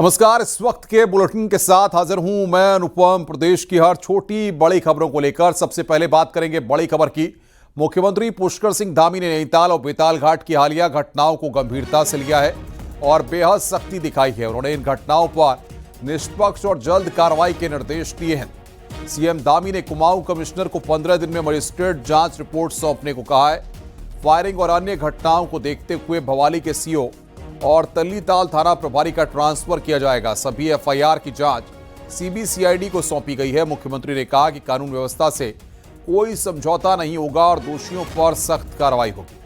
नमस्कार। इस वक्त के बुलेटिन के साथ हाजिर हूं मैं अनुपम। प्रदेश की हर छोटी बड़ी खबरों को लेकर सबसे पहले बात करेंगे बड़ी खबर की। मुख्यमंत्री पुष्कर सिंह धामी ने नैनीताल और बेताल घाट की हालिया घटनाओं को गंभीरता से लिया है और बेहद सख्ती दिखाई है। उन्होंने इन घटनाओं पर निष्पक्ष और जल्द कार्रवाई के निर्देश दिए हैं। सीएम धामी ने कुमाऊं कमिश्नर को 15 दिन में मजिस्ट्रेट जांच रिपोर्ट सौंपने को कहा है। फायरिंग और अन्य घटनाओं को देखते हुए भवाली के सीओ और तल्लीताल थाना प्रभारी का ट्रांसफर किया जाएगा। सभी एफआईआर की जांच सीबीसीआईडी को सौंपी गई है। मुख्यमंत्री ने कहा कि कानून व्यवस्था से कोई समझौता नहीं होगा और दोषियों पर सख्त कार्रवाई होगी।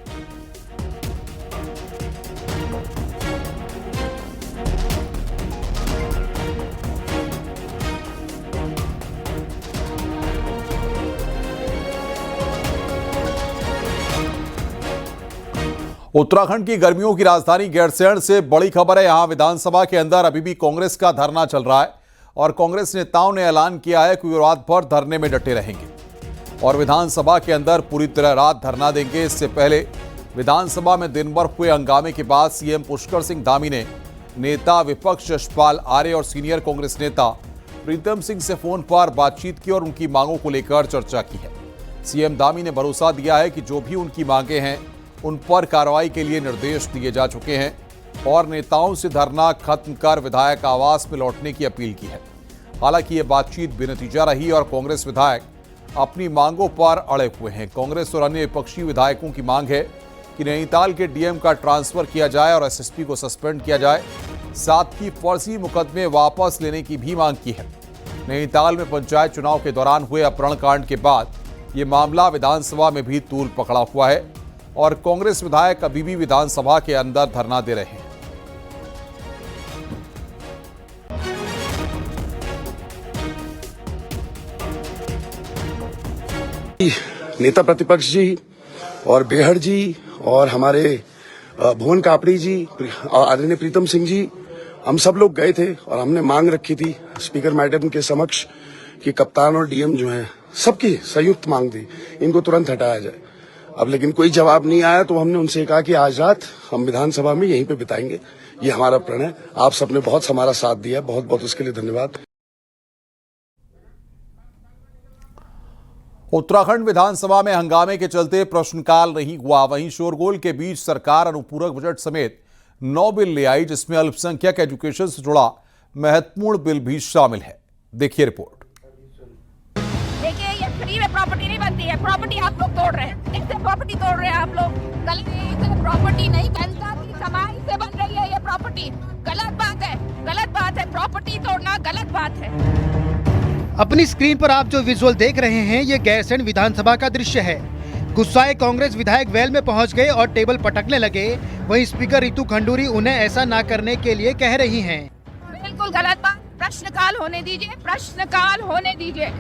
उत्तराखंड की गर्मियों की राजधानी गैरसैंण से बड़ी खबर है। यहां विधानसभा के अंदर अभी भी कांग्रेस का धरना चल रहा है और कांग्रेस नेताओं ने ऐलान किया है कि वे रात भर धरने में डटे रहेंगे और विधानसभा के अंदर पूरी तरह रात धरना देंगे। इससे पहले विधानसभा में दिन भर हुए हंगामे के बाद सीएम पुष्कर सिंह धामी ने नेता विपक्ष यशपाल आर्य और सीनियर कांग्रेस नेता प्रीतम सिंह से फोन पर बातचीत की और उनकी मांगों को लेकर चर्चा की है। सीएम धामी ने भरोसा दिया है कि जो भी उनकी मांगे हैं उन पर कार्रवाई के लिए निर्देश दिए जा चुके हैं और नेताओं से धरना खत्म कर विधायक आवास में लौटने की अपील की है। हालांकि ये बातचीत बेनतीजा रही और कांग्रेस विधायक अपनी मांगों पर अड़े हुए हैं। कांग्रेस और अन्य विपक्षी विधायकों की मांग है कि नैनीताल के डीएम का ट्रांसफर किया जाए और एसएसपी को सस्पेंड किया जाए। साथ ही फर्जी मुकदमे वापस लेने की भी मांग की है। नैनीताल में पंचायत चुनाव के दौरान हुए अपहरण कांड के बाद ये मामला विधानसभा में भी तूल पकड़ा हुआ है और कांग्रेस विधायक अभी भी विधानसभा के अंदर धरना दे रहे हैं। नेता प्रतिपक्ष जी और बेहड़ जी और हमारे भुवन कापड़ी जी और आदरणीय प्रीतम सिंह जी, हम सब लोग गए थे और हमने मांग रखी थी स्पीकर मैडम के समक्ष कि कप्तान और डीएम जो है सबकी संयुक्त मांग थी, इनको तुरंत हटाया जाए। अब लेकिन कोई जवाब नहीं आया तो हमने उनसे कहा कि आज रात हम विधानसभा में यहीं पे बिताएंगे। ये हमारा प्रण है। आप सबने बहुत हमारा साथ दिया, बहुत बहुत उसके लिए धन्यवाद। उत्तराखंड विधानसभा में हंगामे के चलते प्रश्नकाल नहीं हुआ। वहीं शोरगोल के बीच सरकार अनुपूरक बजट समेत 9 बिल ले आई, जिसमें अल्पसंख्यक एजुकेशन से जुड़ा महत्वपूर्ण बिल भी शामिल है। देखिए रिपोर्ट। देखिए, ये फ्री में प्रॉपर्टी नहीं बनती है। प्रॉपर्टी आप लोग तोड़ रहे हैं, इससे प्रॉपर्टी तोड़ रहे हैं आप लोग। गलत प्रॉपर्टी नहीं, जनता की कमाई से बन रही है ये प्रॉपर्टी। गलत बात है, गलत बात है। प्रॉपर्टी तोड़ना गलत बात है। अपनी स्क्रीन पर आप जो विजुअल देख रहे हैं, ये गैरसैंण विधानसभा का दृश्य है। गुस्साए कांग्रेस विधायक वेल में पहुंच गए और टेबल पटकने लगे। वहीं स्पीकर रितु खंडूरी उन्हें ऐसा ना करने के लिए कह रही हैं। बिल्कुल गलत बात। प्रश्नकाल होने दीजिए, प्रश्नकाल होने दीजिए।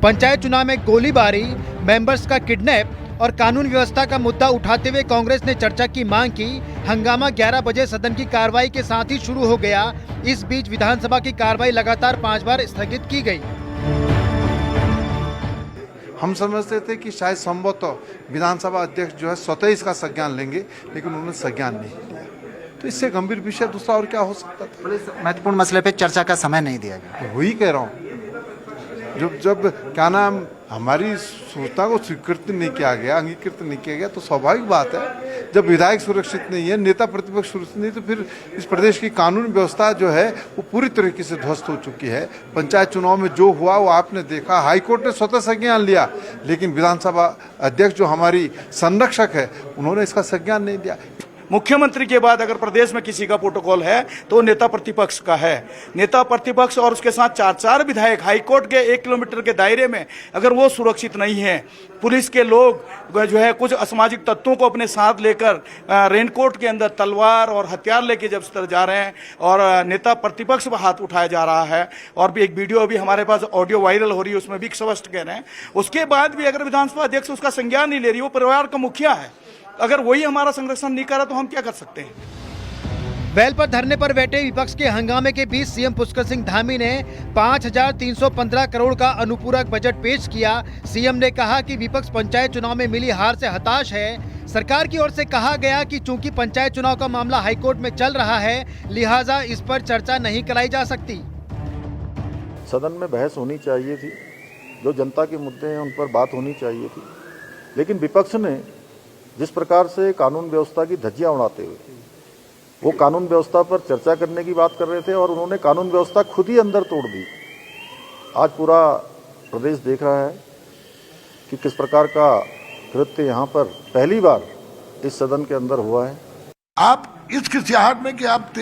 पंचायत चुनाव में गोलीबारी, मेंबर्स का किडनैप और कानून व्यवस्था का मुद्दा उठाते हुए कांग्रेस ने चर्चा की मांग की। हंगामा 11 बजे सदन की कार्रवाई के साथ ही शुरू हो गया। इस बीच विधानसभा की कार्रवाई लगातार 5 बार स्थगित की गई। हम समझते थे कि शायद संभवतः विधानसभा अध्यक्ष जो है स्वतः इसका संज्ञान लेंगे, लेकिन उन्होंने संज्ञान नहीं लिया। तो इससे गंभीर विषय दूसरा और क्या हो सकता था। महत्वपूर्ण मसले पे चर्चा का समय नहीं दिया गया। वही कह रहा हूँ, जब क्या नाम हमारी सूचना को स्वीकृत नहीं किया गया, अंगीकृत नहीं किया गया, तो स्वाभाविक बात है जब विधायक सुरक्षित नहीं है, नेता प्रतिपक्ष सुरक्षित नहीं, तो फिर इस प्रदेश की कानून व्यवस्था जो है वो पूरी तरीके से ध्वस्त हो चुकी है। पंचायत चुनाव में जो हुआ वो आपने देखा। हाईकोर्ट ने स्वतः संज्ञान लिया, लेकिन विधानसभा अध्यक्ष जो हमारी संरक्षक है उन्होंने इसका संज्ञान नहीं दिया। मुख्यमंत्री के बाद अगर प्रदेश में किसी का प्रोटोकॉल है तो नेता प्रतिपक्ष का है। नेता प्रतिपक्ष और उसके साथ 4 विधायक हाईकोर्ट के 1 किलोमीटर के दायरे में अगर वो सुरक्षित नहीं है, पुलिस के लोग जो है कुछ असामाजिक तत्वों को अपने साथ लेकर रेनकोट के अंदर तलवार और हथियार लेके जब इस तरह जा रहे हैं और नेता प्रतिपक्ष पर हाथ उठाया जा रहा है, और भी एक वीडियो अभी हमारे पास ऑडियो वायरल हो रही है, उसमें भी स्पष्ट कह रहे हैं। उसके बाद भी अगर विधानसभा अध्यक्ष उसका संज्ञान नहीं ले रही, वो परिवार का मुखिया है, अगर वही हमारा संरक्षण नहीं करा तो हम क्या कर सकते हैं। वेल पर धरने पर बैठे विपक्ष के हंगामे के बीच सीएम पुष्कर सिंह धामी ने 5,315 करोड़ का अनुपूरक बजट पेश किया। सीएम ने कहा कि विपक्ष पंचायत चुनाव में मिली हार से हताश है। सरकार की ओर से कहा गया कि चूंकि पंचायत चुनाव का मामला हाईकोर्ट में चल रहा है, लिहाजा इस पर चर्चा नहीं कराई जा सकती। सदन में बहस होनी चाहिए थी, जो जनता के मुद्दे हैं उन पर बात होनी चाहिए थी, लेकिन विपक्ष ने जिस प्रकार से कानून व्यवस्था की धज्जियां उड़ाते हुए वो कानून व्यवस्था पर चर्चा करने की बात कर रहे थे और उन्होंने कानून व्यवस्था खुद ही अंदर तोड़ दी। आज पूरा प्रदेश देख रहा है कि किस प्रकार का कृत्य यहाँ पर पहली बार इस सदन के अंदर हुआ है। आप इस खिसियाहट में कि आप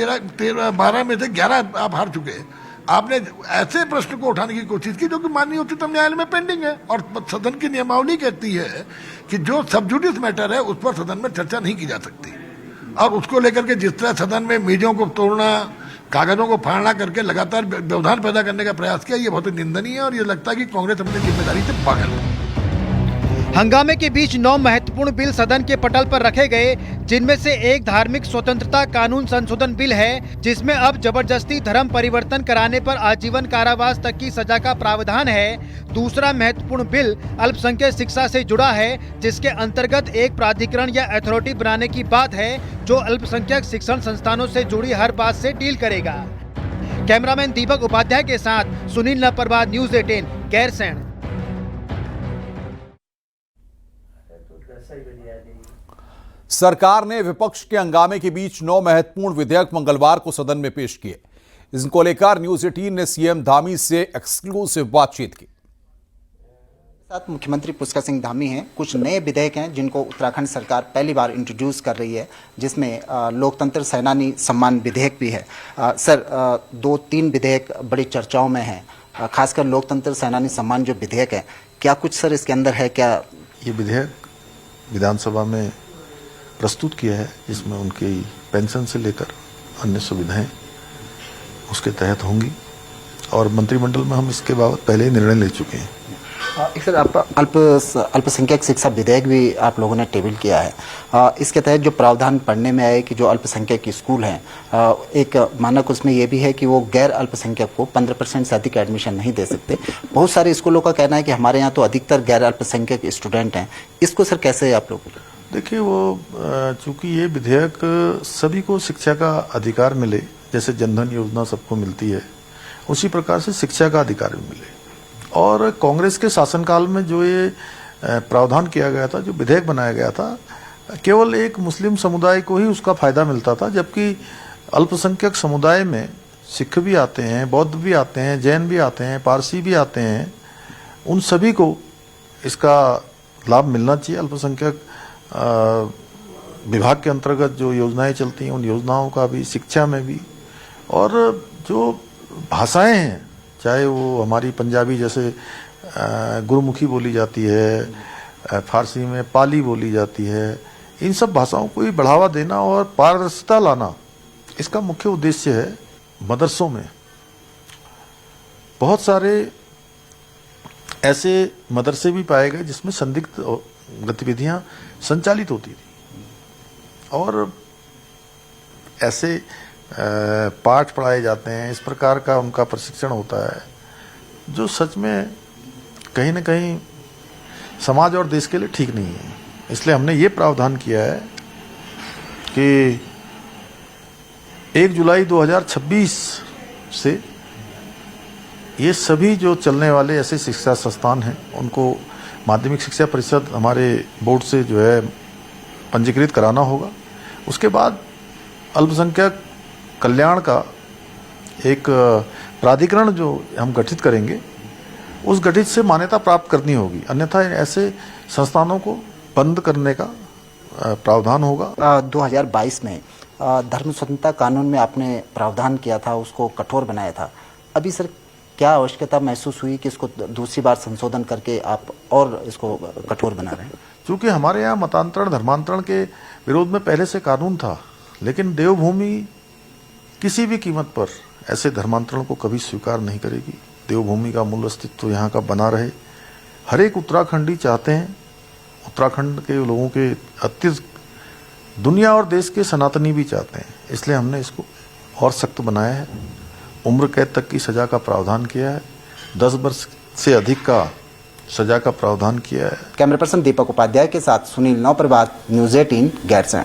12 में से 11 आप हार चुके हैं, आपने ऐसे प्रश्न को उठाने की कोशिश की जो कि माननीय उच्चतम न्यायालय में पेंडिंग है और सदन की नियमावली कहती है कि जो सब जुडिस मैटर है उस पर सदन में चर्चा नहीं की जा सकती। और उसको लेकर के जिस तरह सदन में मेजों को तोड़ना, कागजों को फाड़ना करके लगातार व्यवधान पैदा करने का प्रयास किया, ये बहुत ही निंदनीय है और ये लगता है कि कांग्रेस अपनी जिम्मेदारी से बाहर है। हंगामे के बीच 9 महत्वपूर्ण बिल सदन के पटल पर रखे गए, जिनमें से एक धार्मिक स्वतंत्रता कानून संशोधन बिल है, जिसमें अब जबरदस्ती धर्म परिवर्तन कराने पर आजीवन कारावास तक की सजा का प्रावधान है। दूसरा महत्वपूर्ण बिल अल्पसंख्यक शिक्षा से जुड़ा है, जिसके अंतर्गत एक प्राधिकरण या अथॉरिटी बनाने की बात है जो अल्पसंख्यक शिक्षण संस्थानों से जुड़ी हर बात से डील करेगा। कैमरामैन दीपक उपाध्याय के साथ सुनील नरपरवार, न्यूज़ 18, गैरसैंण। सरकार ने विपक्ष के हंगामे के बीच 9 महत्वपूर्ण विधेयक मंगलवार को सदन में पेश किए। इनको लेकर न्यूज़ 18 ने सीएम धामी से एक्सक्लूसिव बातचीत की। साथ मुख्यमंत्री पुष्कर सिंह धामी हैं। कुछ नए विधेयक हैं जिनको उत्तराखंड सरकार पहली बार इंट्रोड्यूस कर रही है, जिसमें लोकतंत्र सेनानी सम्मान विधेयक भी है। सर, 2-3 विधेयक बड़ी चर्चाओं में हैं, खासकर लोकतंत्र सेनानी सम्मान जो विधेयक है, क्या कुछ सर इसके अंदर है? क्या ये विधेयक विधानसभा में प्रस्तुत किया है, जिसमें उनकी पेंशन से लेकर अन्य सुविधाएं उसके तहत होंगी और मंत्रिमंडल में हम इसके बाबत पहले ही निर्णय ले चुके हैं। सर, आप अल्पसंख्यक शिक्षा विधेयक भी आप लोगों ने टेबल किया है। इसके तहत जो प्रावधान पढ़ने में आए कि जो अल्पसंख्यक स्कूल हैं, एक मानक उसमें यह भी है कि वो गैर अल्पसंख्यक को 15% से अधिक एडमिशन नहीं दे सकते। बहुत सारे स्कूलों का कहना है कि हमारे यहाँ तो अधिकतर गैर अल्पसंख्यक स्टूडेंट हैं। इसको सर कैसे आप लोग? देखिए, वो चूंकि ये विधेयक सभी को शिक्षा का अधिकार मिले, जैसे जनधन योजना सबको मिलती है, उसी प्रकार से शिक्षा का अधिकार भी मिले। और कांग्रेस के शासनकाल में जो ये प्रावधान किया गया था, जो विधेयक बनाया गया था, केवल एक मुस्लिम समुदाय को ही उसका फायदा मिलता था, जबकि अल्पसंख्यक समुदाय में सिख भी आते हैं, बौद्ध भी आते हैं, जैन भी आते हैं, पारसी भी आते हैं, उन सभी को इसका लाभ मिलना चाहिए। अल्पसंख्यक विभाग के अंतर्गत जो योजनाएं चलती हैं, उन योजनाओं का भी, शिक्षा में भी, और जो भाषाएं हैं, चाहे वो हमारी पंजाबी जैसे गुरमुखी बोली जाती है, फारसी में पाली बोली जाती है, इन सब भाषाओं को भी बढ़ावा देना और पारदर्शिता लाना, इसका मुख्य उद्देश्य है। मदरसों में बहुत सारे ऐसे मदरसे भी पाए गए जिसमें संदिग्ध गतिविधियां संचालित होती थी और ऐसे पाठ पढ़ाए जाते हैं, इस प्रकार का उनका प्रशिक्षण होता है, जो सच में कहीं न कहीं समाज और देश के लिए ठीक नहीं है। इसलिए हमने ये प्रावधान किया है कि 1 जुलाई 2026 से ये सभी जो चलने वाले ऐसे शिक्षा संस्थान हैं, उनको माध्यमिक शिक्षा परिषद हमारे बोर्ड से जो है पंजीकृत कराना होगा। उसके बाद अल्पसंख्यक कल्याण का एक प्राधिकरण जो हम गठित करेंगे, उस गठित से मान्यता प्राप्त करनी होगी, अन्यथा ऐसे संस्थानों को बंद करने का प्रावधान होगा। 2022 में धर्म स्वतंत्रता कानून में आपने प्रावधान किया था, उसको कठोर बनाया था। अभी सर क्या आवश्यकता महसूस हुई कि इसको दूसरी बार संशोधन करके आप और इसको कठोर बना रहे हैं? चूँकि हमारे यहाँ मतांतरण धर्मांतरण के विरोध में पहले से कानून था, लेकिन देवभूमि किसी भी कीमत पर ऐसे धर्मांतरण को कभी स्वीकार नहीं करेगी। देवभूमि का मूल अस्तित्व यहाँ का बना रहे। हर एक उत्तराखंडी चाहते हैं, उत्तराखंड के लोगों के अत्यंत दुनिया और देश के सनातनी भी चाहते हैं। इसलिए हमने इसको और सख्त बनाया है। उम्र कैद तक की सजा का प्रावधान किया है। 10 वर्ष से अधिक का सजा का प्रावधान किया है। कैमरा पर्सन दीपक उपाध्याय के साथ सुनील नौप्रभात, न्यूज़ 18 गैरसैंण।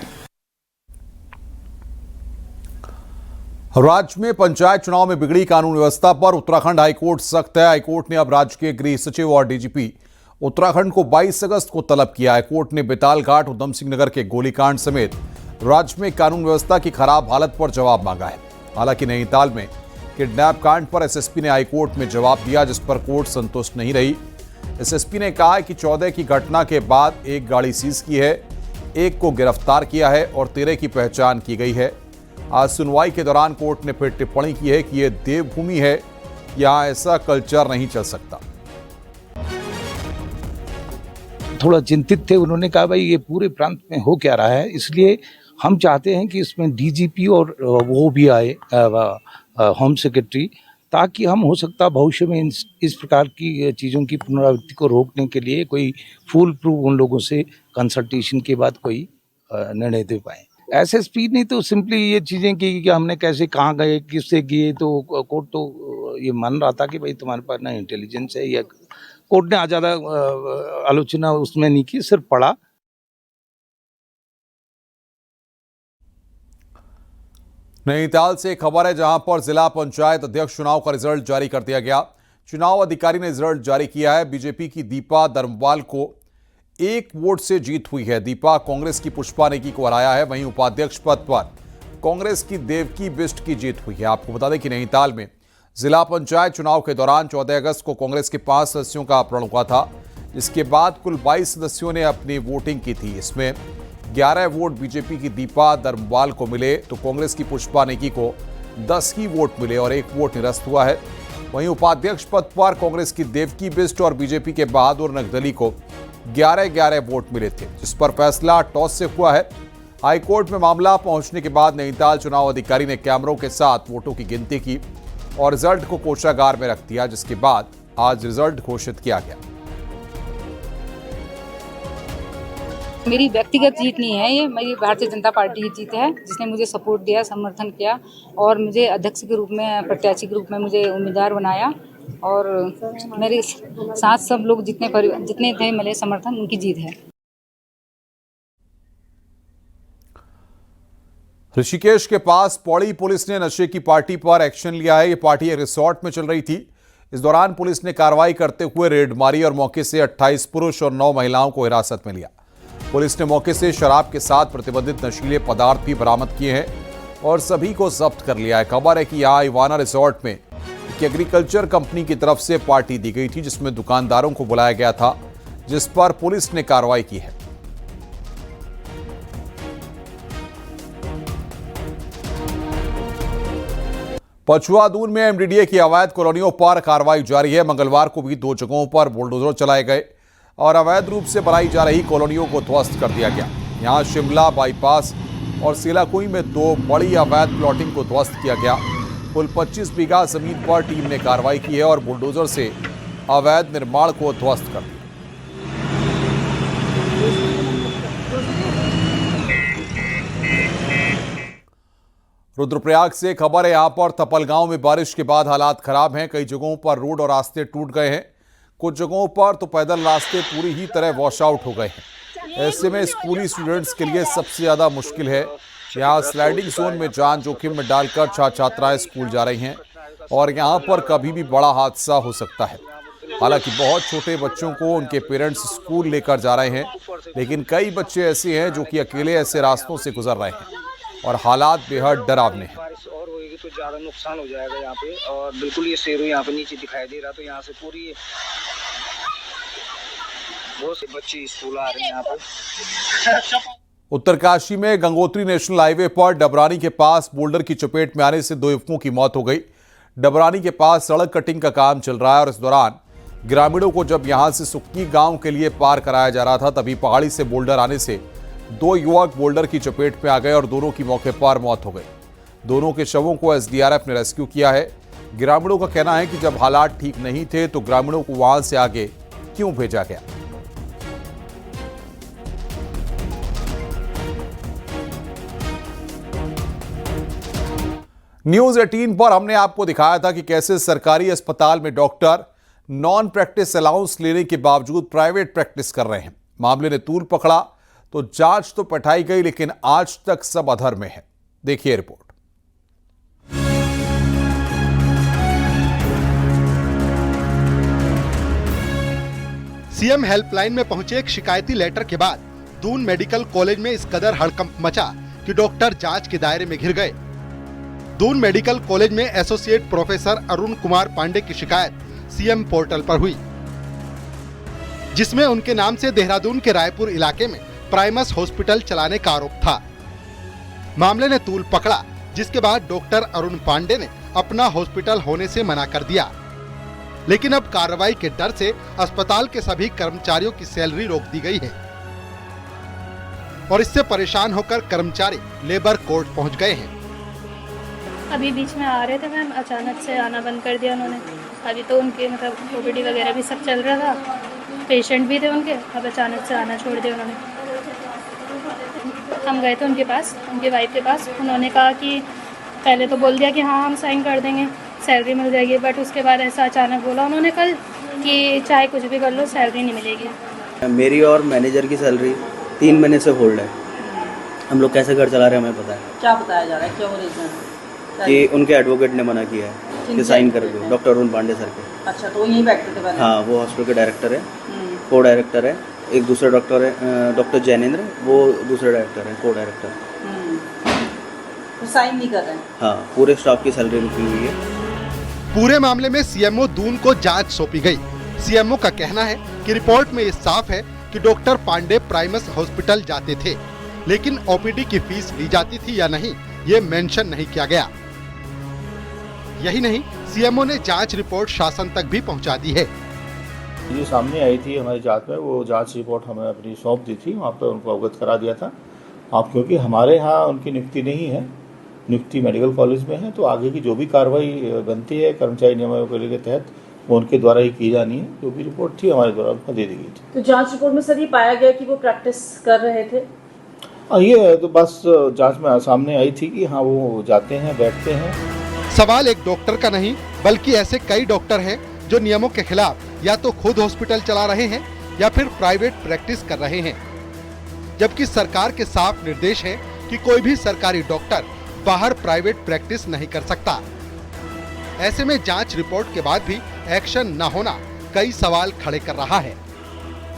राज्य में पंचायत चुनाव में बिगड़ी कानून व्यवस्था पर उत्तराखंड हाईकोर्ट सख्त है। हाईकोर्ट ने अब राज्य के गृह सचिव और डीजीपी उत्तराखंड को 22 अगस्त को तलब किया है। कोर्ट ने बेतालघाट, उधम सिंह नगर के गोलीकांड समेत राज्य में कानून व्यवस्था की खराब हालत पर जवाब मांगा है। हालांकि नैनीताल में किडनैप कांड पर एसएसपी ने हाईकोर्ट में जवाब दिया, जिस पर कोर्ट संतुष्ट नहीं रही। एसएसपी ने कहा कि 14 की घटना के बाद एक गाड़ी सीज की है, एक को गिरफ्तार किया है और 13 की पहचान की गई है। आज सुनवाई के दौरान कोर्ट ने फिर टिप्पणी की है कि यह देवभूमि है, यहां ऐसा कल्चर नहीं चल सकता। थोड़ा चिंतित थे, उन्होंने कहा भाई ये पूरे प्रांत में हो क्या रहा है, इसलिए हम चाहते हैं कि इसमें डीजीपी और वो भी आए, होम सेक्रेटरी, ताकि हम हो सकता भविष्य में इस प्रकार की चीज़ों की पुनरावृत्ति को रोकने के लिए कोई फुल प्रूफ उन लोगों से कंसल्टेशन के बाद कोई निर्णय दे पाए। एसएसपी ने तो सिंपली ये चीज़ें की कि हमने कैसे कहाँ गए, किससे किए, तो कोर्ट तो ये मान रहा था कि भाई तुम्हारे पास ना इंटेलिजेंस है, या कोर्ट ने ज़्यादा आलोचना उसमें नहीं की, सिर्फ पढ़ा। नैनीताल से खबर है, जहां पर जिला पंचायत अध्यक्ष चुनाव का रिजल्ट जारी कर दिया गया। चुनाव अधिकारी ने रिजल्ट जारी किया है। बीजेपी की दीपा धर्मपाल को 1 वोट से जीत हुई है। दीपा कांग्रेस की पुष्पा नेगी को हराया है। वहीं उपाध्यक्ष पद पर कांग्रेस की देवकी बिष्ट की जीत हुई है। आपको बता दें कि नैनीताल में जिला पंचायत चुनाव के दौरान 14 अगस्त को कांग्रेस के 5 सदस्यों का अपहरण हुआ था। इसके बाद कुल 22 सदस्यों ने अपनी वोटिंग की थी। इसमें 11 वोट बीजेपी की दीपा धर्मपाल को मिले, तो कांग्रेस की पुष्पा नेगी को 10 ही वोट मिले और 1 वोट निरस्त हुआ है। वहीं उपाध्यक्ष पद पर कांग्रेस की देवकी बिष्ट और बीजेपी के बहादुर नगदली को 11-11 वोट मिले थे, जिस पर फैसला टॉस से हुआ है। हाईकोर्ट में मामला पहुंचने के बाद नैनीताल चुनाव अधिकारी ने कैमरों के साथ वोटों की गिनती की और रिजल्ट को कोषागार में रख दिया, जिसके बाद आज रिजल्ट घोषित किया गया। मेरी व्यक्तिगत जीत नहीं है, ये मेरी भारतीय जनता पार्टी की जीत है, जिसने मुझे सपोर्ट दिया, समर्थन किया और मुझे अध्यक्ष के रूप में, प्रत्याशी के रूप में मुझे उम्मीदवार बनाया। और मेरे साथ सब लोग जितने थे मेरे समर्थन, उनकी जीत है। ऋषिकेश के पास पौड़ी पुलिस ने नशे की पार्टी पर एक्शन लिया है। ये पार्टी एक रिसोर्ट में चल रही थी। इस दौरान पुलिस ने कार्रवाई करते हुए रेड मारी और मौके से 28 पुरुष और 9 महिलाओं को हिरासत में लिया। पुलिस ने मौके से शराब के साथ प्रतिबंधित नशीले पदार्थ भी बरामद किए हैं और सभी को जब्त कर लिया है। खबर है कि यहाँ इवाना रिसोर्ट में एक एग्रीकल्चर कंपनी की तरफ से पार्टी दी गई थी, जिसमें दुकानदारों को बुलाया गया था, जिस पर पुलिस ने कार्रवाई की है। पछुआदून में एमडीडीए की अवैध कॉलोनियों पर कार्रवाई जारी है। मंगलवार को भी 2 जगहों पर बुलडोजर चलाए गए और अवैध रूप से बनाई जा रही कॉलोनियों को ध्वस्त कर दिया गया। यहां शिमला बाईपास और सीलाकुई में 2 बड़ी अवैध प्लॉटिंग को ध्वस्त किया गया। कुल 25 बीघा जमीन पर टीम ने कार्रवाई की है और बुलडोजर से अवैध निर्माण को ध्वस्त कर दिया। रुद्रप्रयाग से खबर है, यहां पर तपलगांव में बारिश के बाद हालात खराब हैं। कई जगहों पर रोड और रास्ते टूट गए हैं। कुछ जगहों पर तो पैदल रास्ते पूरी ही तरह वॉश आउट हो गए हैं। ऐसे में स्कूली स्टूडेंट्स के लिए सबसे ज्यादा मुश्किल है। यहाँ स्लाइडिंग जोन में जान जोखिम में डालकर छात्र छात्राएं स्कूल जा रही हैं और यहाँ पर कभी भी बड़ा हादसा हो सकता है। हालांकि बहुत छोटे बच्चों को उनके पेरेंट्स स्कूल लेकर जा रहे हैं, लेकिन कई बच्चे ऐसे हैं जो कि अकेले ऐसे रास्तों से गुजर रहे हैं और हालात बेहद डरावने हैं। बारिश और होगी तो ज्यादा नुकसान हो जाएगा यहाँ पे। और बिल्कुल ये शेरू यहाँ पे नीचे दिखाई दे रहा, तो यहाँ से पूरी बहुत से बच्चे स्कूल आ रहे हैं यहाँ पे। उत्तरकाशी में गंगोत्री नेशनल हाईवे पर डबरानी के पास बोल्डर की चपेट में आने से 2 युवकों की मौत हो गई। डबरानी के पास सड़क कटिंग का काम चल रहा है और इस दौरान ग्रामीणों को जब यहां से सुक्की गांव के लिए पार कराया जा रहा था, तभी पहाड़ी से बोल्डर आने से 2 युवक बोल्डर की चपेट में आ गए और दोनों की मौके पर मौत हो गई। दोनों के शवों को एसडीआरएफ ने रेस्क्यू किया है। ग्रामीणों का कहना है कि जब हालात ठीक नहीं थे तो ग्रामीणों को वहां से आगे क्यों भेजा गया। न्यूज़ 18 पर हमने आपको दिखाया था कि कैसे सरकारी अस्पताल में डॉक्टर नॉन प्रैक्टिस अलाउंस लेने के बावजूद प्राइवेट प्रैक्टिस कर रहे हैं। मामले ने तूल पकड़ा तो जांच तो बैठाई गई, लेकिन आज तक सब अधर में है। देखिए रिपोर्ट। सीएम हेल्पलाइन में पहुंचे एक शिकायती लेटर के बाद दून मेडिकल कॉलेज में इस कदर हड़कंप मचा कि डॉक्टर जांच के दायरे में घिर गए। दून मेडिकल कॉलेज में एसोसिएट प्रोफेसर अरुण कुमार पांडे की शिकायत सीएम पोर्टल पर हुई, जिसमें उनके नाम से देहरादून के रायपुर इलाके में प्राइमस हॉस्पिटल चलाने का आरोप था। मामले ने तूल पकड़ा, जिसके बाद डॉक्टर अरुण पांडे ने अपना हॉस्पिटल होने से मना कर दिया, लेकिन अब कार्रवाई के डर से अस्पताल के सभी कर्मचारियों की सैलरी रोक दी गई है और इससे परेशान होकर कर्मचारी लेबर कोर्ट पहुंच गए हैं। अभी बीच में आ रहे थे मैम, अचानक से आना बंद कर दिया उन्होंने। अभी तो उनके मतलब ओपीडी वगैरह भी सब चल रहा था, पेशेंट भी थे उनके, अब अचानक से आना छोड़ दिया उन्होंने। हम गए थे उनके पास, उनकी वाइफ के पास। उन्होंने कहा कि पहले तो बोल दिया कि हाँ हम साइन कर देंगे, सैलरी मिल जाएगी, बट उसके बाद ऐसा अचानक बोला उन्होंने कल कि चाहे कुछ भी कर लो सैलरी नहीं मिलेगी। मेरी और मैनेजर की सैलरी 3 महीने से होल्ड है। हम लोग कैसे घर चला रहे हैं हमें पता है। क्या बताया जा रहा है, क्यों रीजन? कि उनके एडवोकेट ने मना किया है कि साइन कर दो, डॉक्टर अरुण पांडे सर के। अच्छा, तो यहीं बैठते थे पहले? हाँ, वो हॉस्पिटल के डायरेक्टर है, को डायरेक्टर है। एक दूसरे डॉक्टर है डॉक्टर जैनेंद्र, वो दूसरे डायरेक्टर है, को डायरेक्टर। तो साइन नहीं कर रहे हैं? हाँ, पूरे स्टाफ की सैलरी रुकी हुई है। पूरे मामले में सीएमओ दून को जांच सौंपी गई। सीएमओ का कहना है कि रिपोर्ट में ये साफ है कि डॉक्टर पांडे प्राइमस हॉस्पिटल जाते थे, लेकिन ओपीडी की फीस ली जाती थी या नहीं ये मेंशन नहीं किया गया। यही नहीं, सीएमओ ने जांच रिपोर्ट शासन तक भी पहुंचा दी है। जो सामने आई थी हमारी जांच में, वो जांच रिपोर्ट हमें अपनी सौंप दी थी, वहाँ पर उनको अवगत करा दिया था। आप क्योंकि हमारे यहाँ उनकी नियुक्ति नहीं है, नियुक्ति मेडिकल कॉलेज में है, तो आगे की जो भी कार्रवाई बनती है कर्मचारी नियमावली के तहत वो उनके द्वारा ही की जानी है। जो भी रिपोर्ट थी हमारे द्वारा उनको दे दी गई थी। तो जांच रिपोर्ट में सर ये पाया गया कि वो प्रैक्टिस कर रहे थे? ये तो बस जांच में सामने आई थी कि हाँ वो जाते हैं, बैठते हैं। सवाल एक डॉक्टर का नहीं, बल्कि ऐसे कई डॉक्टर हैं जो नियमों के खिलाफ या तो खुद हॉस्पिटल चला रहे हैं या फिर प्राइवेट प्रैक्टिस कर रहे हैं, जबकि सरकार के साफ निर्देश है कि कोई भी सरकारी डॉक्टर बाहर प्राइवेट प्रैक्टिस नहीं कर सकता। ऐसे में जांच रिपोर्ट के बाद भी एक्शन न होना कई सवाल खड़े कर रहा है।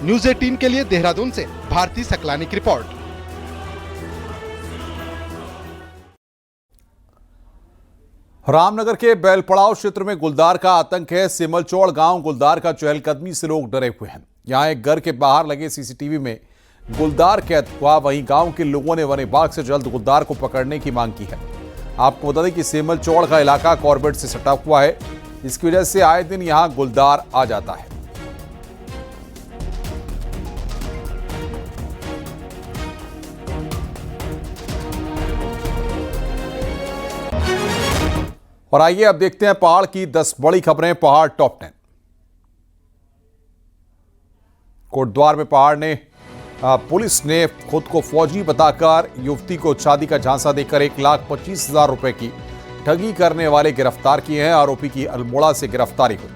न्यूज़ 18 के लिए देहरादून से भारती सकलानी की रिपोर्ट। रामनगर के बैलपड़ाव क्षेत्र में गुलदार का आतंक है। सिमलचौड़ गांव गुलदार का चहलकदमी से लोग डरे हुए हैं। यहां एक घर के बाहर लगे सीसीटीवी में गुलदार कैद हुआ। वहीं गांव के लोगों ने वन विभाग से जल्द गुलदार को पकड़ने की मांग की है। आपको बता दें कि सिमलचौड़ का इलाका कॉर्बेट से सटा हुआ है, इसकी वजह से आए दिन यहां गुलदार आ जाता है। और आइए अब देखते हैं पहाड़ की 10 बड़ी खबरें। पहाड़ टॉप 10। कोटद्वार में पहाड़ ने पुलिस ने खुद को फौजी बताकर युवती को शादी का झांसा देकर 1,25,000 रुपए की ठगी करने वाले गिरफ्तार किए हैं। आरोपी की अल्मोड़ा से गिरफ्तारी हुई।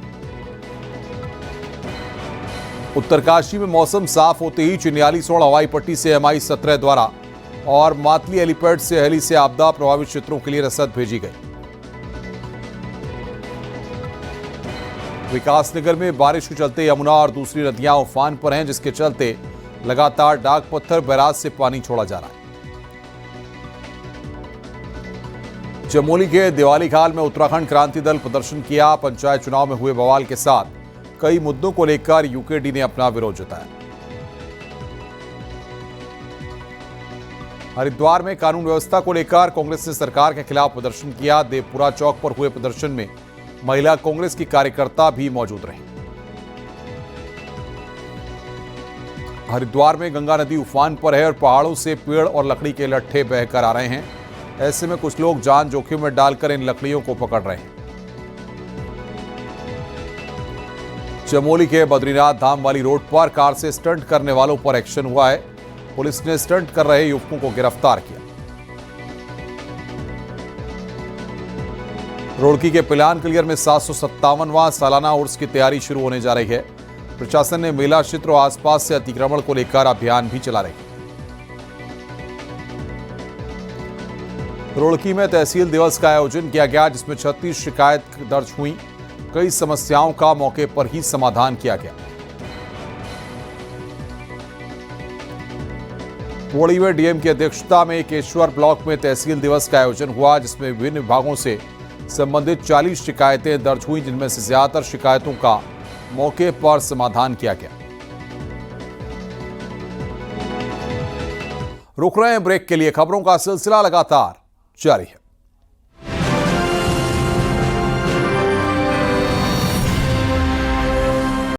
उत्तरकाशी में मौसम साफ होते ही चिन्यालीसोड़ हवाई पट्टी से MI-17 द्वारा और मातली हेलीपैड से हेली से आपदा प्रभावित क्षेत्रों के लिए रसद भेजी गई। विकासनगर में बारिश के चलते यमुना और दूसरी नदियां उफान पर हैं, जिसके चलते लगातार डाक पत्थर बैराज से पानी छोड़ा जा रहा है। चमोली के दिवाली खाल में उत्तराखंड क्रांति दल प्रदर्शन किया। पंचायत चुनाव में हुए बवाल के साथ कई मुद्दों को लेकर यूकेडी ने अपना विरोध जताया। हरिद्वार में कानून व्यवस्था को लेकर कांग्रेस ने सरकार के खिलाफ प्रदर्शन किया। देवपुरा चौक पर हुए प्रदर्शन में महिला कांग्रेस की कार्यकर्ता भी मौजूद रही। हरिद्वार में गंगा नदी उफान पर है और पहाड़ों से पेड़ और लकड़ी के लट्ठे बहकर आ रहे हैं। ऐसे में कुछ लोग जान जोखिम में डालकर इन लकड़ियों को पकड़ रहे हैं। चमोली के बद्रीनाथ धाम वाली रोड पर कार से स्टंट करने वालों पर एक्शन हुआ है। पुलिस ने स्टंट कर रहे युवकों को गिरफ्तार किया। रुड़की के पिलान क्लियर में 757वां सालाना उर्स की तैयारी शुरू होने जा रही है। प्रशासन ने मेला क्षेत्र और आसपास से अतिक्रमण को लेकर अभियान भी चला रही है। रुड़की में तहसील दिवस का आयोजन किया गया, जिसमें 36 शिकायत दर्ज हुई। कई समस्याओं का मौके पर ही समाधान किया गया। पौड़ी में डीएम की अध्यक्षता में केशवर ब्लॉक में तहसील दिवस का आयोजन हुआ, जिसमें विभिन्न विभागों से संबंधित 40 शिकायतें दर्ज हुई, जिनमें से ज्यादातर शिकायतों का मौके पर समाधान किया गया। रुक रहे हैं ब्रेक के लिए। खबरों का सिलसिला लगातार जारी है।